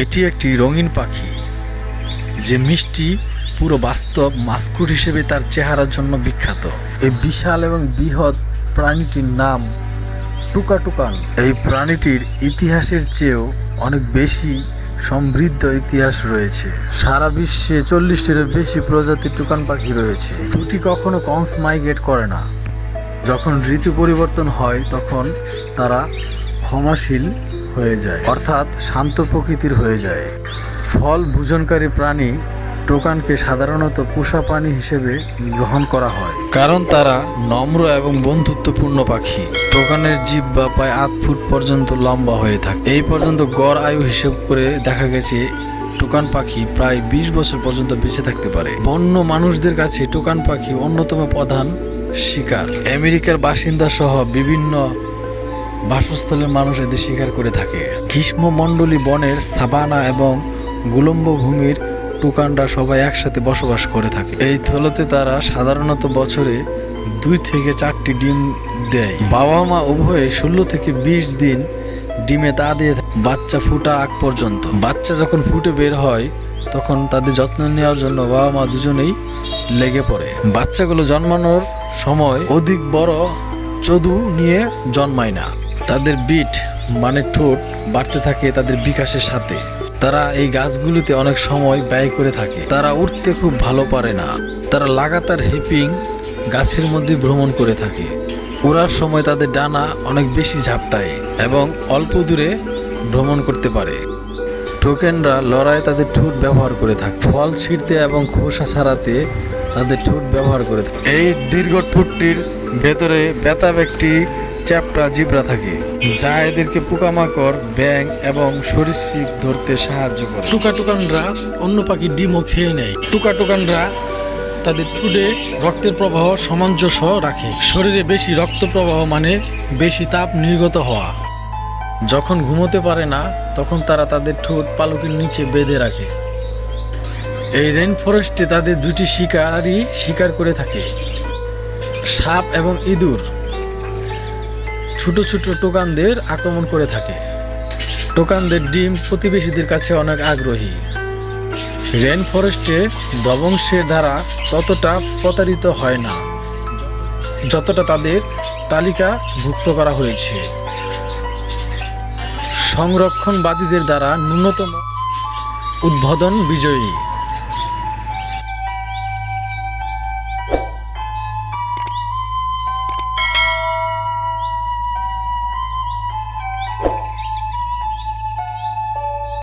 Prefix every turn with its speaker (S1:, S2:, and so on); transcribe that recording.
S1: এটি একটি রঙিন পাখি যে মিষ্টি পুরো বাস্তব মাস্কুট হিসেবে তার চেহারার জন্য বিখ্যাত। এই বিশাল এবং বৃহৎ প্রাণীটির নাম টুকাটুকান। এই প্রাণীটির ইতিহাসের চেয়েও অনেক বেশি সমৃদ্ধ ইতিহাস রয়েছে। সারা বিশ্বে 40টিরও বেশি প্রজাতির টুকান পাখি রয়েছে। দুটি কখনো কনস মাইগ্রেট করে না। যখন ঋতু পরিবর্তন হয় তখন তারা ক্ষমাশীল হয়ে যায়, অর্থাৎ শান্ত প্রকৃতির হয়ে যায়। ফল ভোজনকারী প্রাণী টোকানকে সাধারণত পোষা প্রাণী হিসেবে গ্রহণ করা হয়, কারণ তারা নম্র এবং বন্ধুত্বপূর্ণ পাখি। টোকানের জিহ্বা প্রায় 8 ফুট পর্যন্ত লম্বা হয়ে থাকে। এই পর্যন্ত গড় আয়ু হিসেব করে দেখা গেছে টোকান পাখি প্রায় 20 বছর পর্যন্ত বেঁচে থাকতে পারে। বন্য মানুষদের কাছে টোকান পাখি অন্যতম প্রধান শিকার। আমেরিকার বাসিন্দা সহ বিভিন্ন বাসস্থলের মানুষ এদের শিকার করে থাকে। গ্রীষ্মমণ্ডলী বনের সাভানা এবং গুলম্ব ভূমির টুকানরা সবাই একসাথে বসবাস করে থাকে। এই থলতে তারা সাধারণত বছরে 2 থেকে 4টি ডিম দেয়। বাবা মা উভয়ে 16 থেকে 20 দিন ডিমে তা দিয়ে বাচ্চা ফুটা আগ পর্যন্ত। বাচ্চা যখন ফুটে বের হয় তখন তাদের যত্ন নেওয়ার জন্য বাবা মা দুজনেই লেগে পড়ে। বাচ্চাগুলো জন্মানোর সময় অধিক বড় চদু নিয়ে জন্মায় না। তাদের বিট মানে ঠোঁট বাড়তে থাকে তাদের বিকাশের সাথে। তারা এই গাছগুলিতে অনেক সময় ব্যয় করে থাকে। তারা উঠতে খুব ভালো পারে না। তারা লাগাতার হেপিং গাছের মধ্যে ভ্রমণ করে থাকে। ওড়ার সময় তাদের ডানা অনেক বেশি ঝাপটায় এবং অল্প দূরে ভ্রমণ করতে পারে। টোকেনরা লড়াইয়ে তাদের ঠোঁট ব্যবহার করে থাকে। ফল ছিঁড়তে এবং খোসা ছাড়াতে তাদের ঠোঁট ব্যবহার করে থাকে। এই দীর্ঘ ঠোঁটটির ভেতরে বেতাব একটি চ্যাপ্টা জিব্রা থাকে, যা এদেরকে পোকামাকড়, ব্যাঙ এবং সরীসৃপ ধরতে সাহায্য করে। টুকাটুকানরা অন্য পাখির ডিমও খেয়ে নেয়। টুকাটুকানরা তাদের ঠোঁটে রক্তের প্রবাহ সামঞ্জস্য রাখে। শরীরে বেশি রক্ত প্রবাহ মানে বেশি তাপ নির্গত হওয়া। যখন ঘুমোতে পারে না তখন তারা তাদের ঠোঁট পালকের নিচে বেঁধে রাখে। এই রেইন ফরেস্টে তাদের 2টি শিকারী শিকার করে থাকে, সাপ এবং ইঁদুর। ছোট ছোট টোকানদের আক্রমণ করে থাকে। টোকানদের ডিম প্রতিবেশীদের কাছে অনেক আগ্রহী। রেইন ফরেস্টে দবংশের দ্বারা ততটা প্রতারিত হয় না যতটা তাদের তালিকাভুক্ত করা হয়েছে। সংরক্ষণবাদীদের দ্বারা ন্যূনতম উদ্বোধন বিজয়ী।